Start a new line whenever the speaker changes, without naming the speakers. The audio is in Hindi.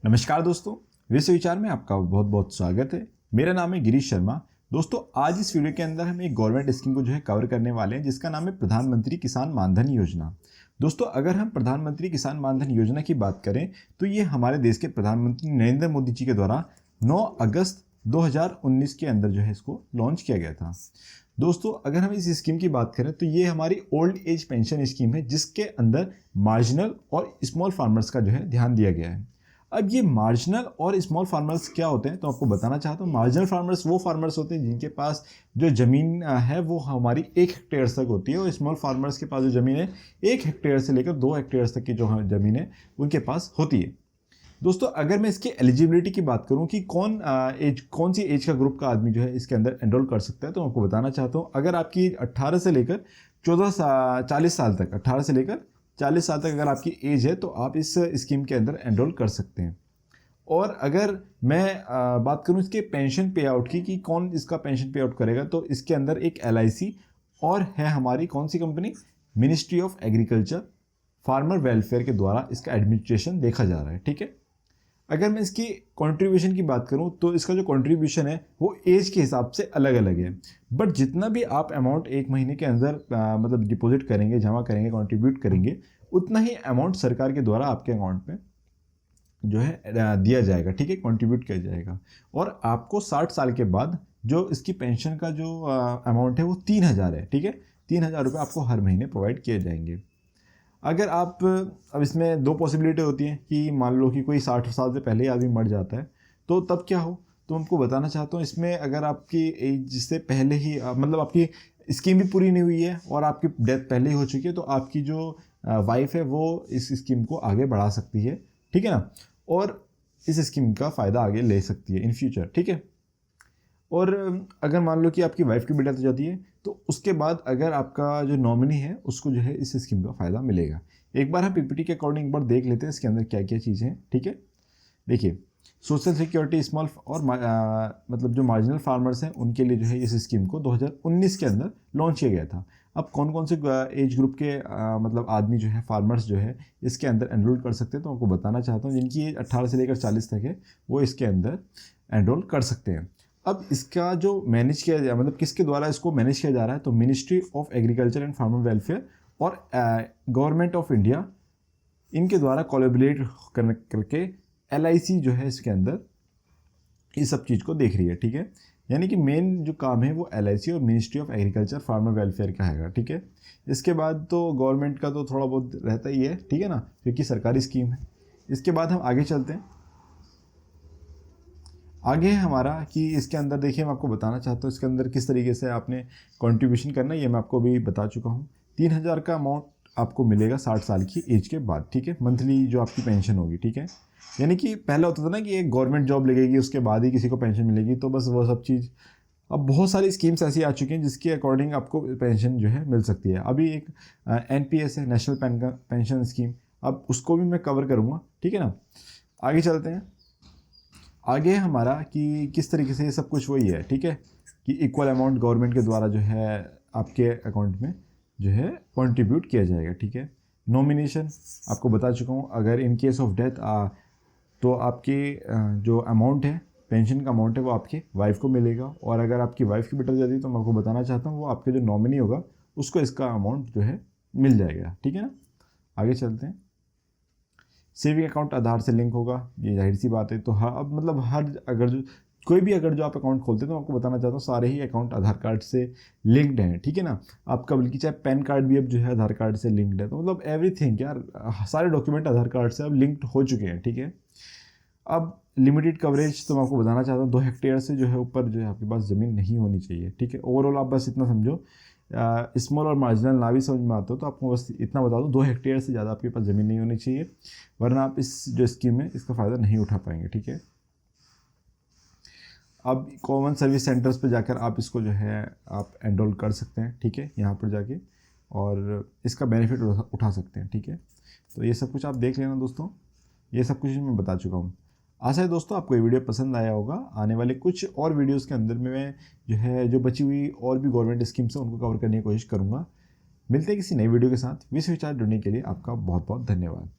नमस्कार दोस्तों, विश्व विचार में आपका बहुत बहुत स्वागत है। मेरा नाम है गिरीश शर्मा। दोस्तों, आज इस वीडियो के अंदर हम एक गवर्नमेंट स्कीम को कवर करने वाले हैं, जिसका नाम है प्रधानमंत्री किसान मानधन योजना। दोस्तों, अगर हम प्रधानमंत्री किसान मानधन योजना की बात करें तो ये हमारे देश के प्रधानमंत्री नरेंद्र मोदी जी के द्वारा 9 अगस्त 2019 के अंदर इसको लॉन्च किया गया था। दोस्तों, अगर हम इस स्कीम की बात करें तो ये हमारी ओल्ड एज पेंशन स्कीम है, जिसके अंदर मार्जिनल और स्मॉल फार्मर्स का ध्यान दिया गया है। अब ये मार्जिनल और स्मॉल फार्मर्स क्या होते हैं तो आपको बताना चाहता हूँ। मार्जिनल फार्मर्स वो फार्मर्स होते हैं जिनके पास जो ज़मीन है वो हमारी 1 हेक्टेयर तक होती है, और स्मॉल फार्मर्स के पास जो ज़मीन है 1 हेक्टेयर से लेकर 2 हेक्टेयर तक की जो ज़मीन है उनके पास होती है। दोस्तों, अगर मैं इसकी एलिजिबिलिटी की बात करूं कि कौन सी एज का ग्रुप का आदमी इसके अंदर एनरोल कर सकता है, तो आपको बताना चाहता हूं। अगर आपकी 18 से लेकर 40 साल तक 18 से लेकर 40 साल तक अगर आपकी एज है तो आप इस स्कीम के अंदर एनरोल कर सकते हैं। और अगर मैं बात करूं इसके पेंशन पे आउट की कि कौन इसका पेंशन पे आउट करेगा, तो इसके अंदर एक LIC और है हमारी कौन सी company, ministry of agriculture farmer welfare के द्वारा इसका एडमिनिस्ट्रेशन देखा जा रहा है। ठीक है। अगर मैं इसकी कंट्रीब्यूशन की बात करूं तो इसका जो कंट्रीब्यूशन है वो एज के हिसाब से अलग अलग है, बट जितना भी आप अमाउंट एक महीने के अंदर मतलब डिपॉजिट करेंगे, जमा करेंगे, कंट्रीब्यूट करेंगे, उतना ही अमाउंट सरकार के द्वारा आपके अकाउंट में दिया जाएगा। ठीक है, कंट्रीब्यूट किया जाएगा। और आपको 60 साल के बाद जो इसकी पेंशन का जो अमाउंट है वो 3000 है। ठीक है, 3000 रुपये आपको हर महीने प्रोवाइड किए जाएंगे। अगर आप अब इसमें 2 पॉसिबिलिटी होती हैं कि मान लो कि कोई 60 साल से पहले ही आदमी मर जाता है तो तब क्या हो, तो उनको बताना चाहता हूँ। इसमें अगर आपकी एज से पहले ही मतलब आपकी स्कीम भी पूरी नहीं हुई है और आपकी डेथ पहले ही हो चुकी है, तो आपकी जो वाइफ है वो इस स्कीम को आगे बढ़ा सकती है। ठीक है ना, और इस स्कीम का फ़ायदा आगे ले सकती है इन फ्यूचर। ठीक है। और अगर मान लो कि आपकी वाइफ की भी डेथ हो जाती है तो उसके बाद अगर आपका जो नॉमिनी है उसको इस स्कीम का फ़ायदा मिलेगा। एक बार हम PPT के अकॉर्डिंग एक बार देख लेते हैं इसके अंदर क्या क्या चीज़ें हैं। ठीक है, देखिए, सोशल सिक्योरिटी स्मॉल और मतलब जो मार्जिनल फार्मर्स हैं उनके लिए इस स्कीम को 2019 के अंदर लॉन्च किया गया था। अब कौन कौन से एज ग्रुप के मतलब आदमी फार्मर्स इसके अंदर एनरोल कर सकते हैं, तो आपको बताना चाहता हूँ। जिनकी एज 18 से लेकर 40 तक है वो इसके अंदर एनरोल कर सकते हैं। अब इसका जो मैनेज किया जाए, मतलब किसके द्वारा इसको मैनेज किया जा रहा है, तो ministry of agriculture and farmer welfare और गवर्नमेंट ऑफ इंडिया, इनके द्वारा कोलैबोरेट करके LIC इसके अंदर इस सब चीज़ को देख रही है। ठीक है, यानी कि मेन जो काम है वो LIC और ministry of agriculture farmer welfare का है। ठीक है, इसके बाद तो गवर्नमेंट का तो थोड़ा बहुत रहता ही है। ठीक है ना, क्योंकि सरकारी स्कीम है। इसके बाद हम आगे चलते हैं। आगे है हमारा कि इसके अंदर देखिए, मैं आपको बताना चाहता हूँ इसके अंदर किस तरीके से आपने कंट्रीब्यूशन करना है, ये मैं आपको अभी बता चुका हूँ। 3000 का अमाउंट आपको मिलेगा 60 साल की एज के बाद। ठीक है, मंथली जो आपकी पेंशन होगी। ठीक है, यानी कि पहले होता था ना कि एक गवर्नमेंट जॉब लगेगी उसके बाद ही किसी को पेंशन मिलेगी, तो बस वो सब चीज़ अब बहुत सारी स्कीम्स ऐसी आ चुकी हैं जिसके अकॉर्डिंग आपको पेंशन मिल सकती है। अभी एक NPS है, नेशनल पेंशन स्कीम, अब उसको भी मैं कवर करूँगा। ठीक है ना, आगे चलते हैं। आगे हमारा कि किस तरीके से ये सब कुछ वही है। ठीक है, कि इक्वल अमाउंट गवर्नमेंट के द्वारा आपके अकाउंट में कंट्रीब्यूट किया जाएगा। ठीक है, नॉमिनेशन आपको बता चुका हूँ। अगर इन केस ऑफ डेथ तो आपकी जो अमाउंट है, पेंशन का अमाउंट है, वो आपकी वाइफ को मिलेगा। और अगर आपकी वाइफ की बेटा जाती है तो मैं आपको बताना चाहता हूँ वो आपके जो नॉमिनी होगा उसको इसका अमाउंट मिल जाएगा। ठीक है ना, आगे चलते हैं। सेविंग अकाउंट आधार से लिंक होगा, ये जाहिर सी बात है। तो अब मतलब अगर जो आप अकाउंट खोलते हैं तो आपको बताना चाहता हूँ सारे ही अकाउंट आधार कार्ड से लिंक्ड हैं। ठीक है ना, आपका बल्कि चाहे पैन कार्ड भी अब आधार कार्ड से लिंक्ड है, तो मतलब एवरीथिंग यार, सारे डॉक्यूमेंट आधार कार्ड से अब लिंक्ड हो चुके हैं। ठीक है, अब लिमिटेड कवरेज तो मैं आपको बताना चाहता हूँ 2 हेक्टेयर से ऊपर आपके पास ज़मीन नहीं होनी चाहिए। ठीक है, ओवरऑल आप बस इतना समझो, स्मॉल और मार्जिनल ना भी समझ में आता हो तो आपको बस इतना बता दूँ, 2 हेक्टेयर से ज़्यादा आपके पास ज़मीन नहीं होनी चाहिए, वरना आप इस स्कीम में इसका फ़ायदा नहीं उठा पाएंगे। ठीक है, अब कॉमन सर्विस सेंटर्स पर जाकर आप इसको आप एनरोल कर सकते हैं। ठीक है, यहाँ पर जाके और इसका बेनिफिट उठा सकते हैं। ठीक है, तो ये सब कुछ आप देख लेना दोस्तों, ये सब कुछ मैं बता चुका हूँ। आशा है दोस्तों आपको ये वीडियो पसंद आया होगा। आने वाले कुछ और वीडियोस के अंदर में मैं जो बची हुई और भी गवर्नमेंट स्कीम्स हैं उनको कवर करने की कोशिश करूँगा। मिलते हैं किसी नई वीडियो के साथ। विश्व विचार जुड़ने के लिए आपका बहुत बहुत धन्यवाद।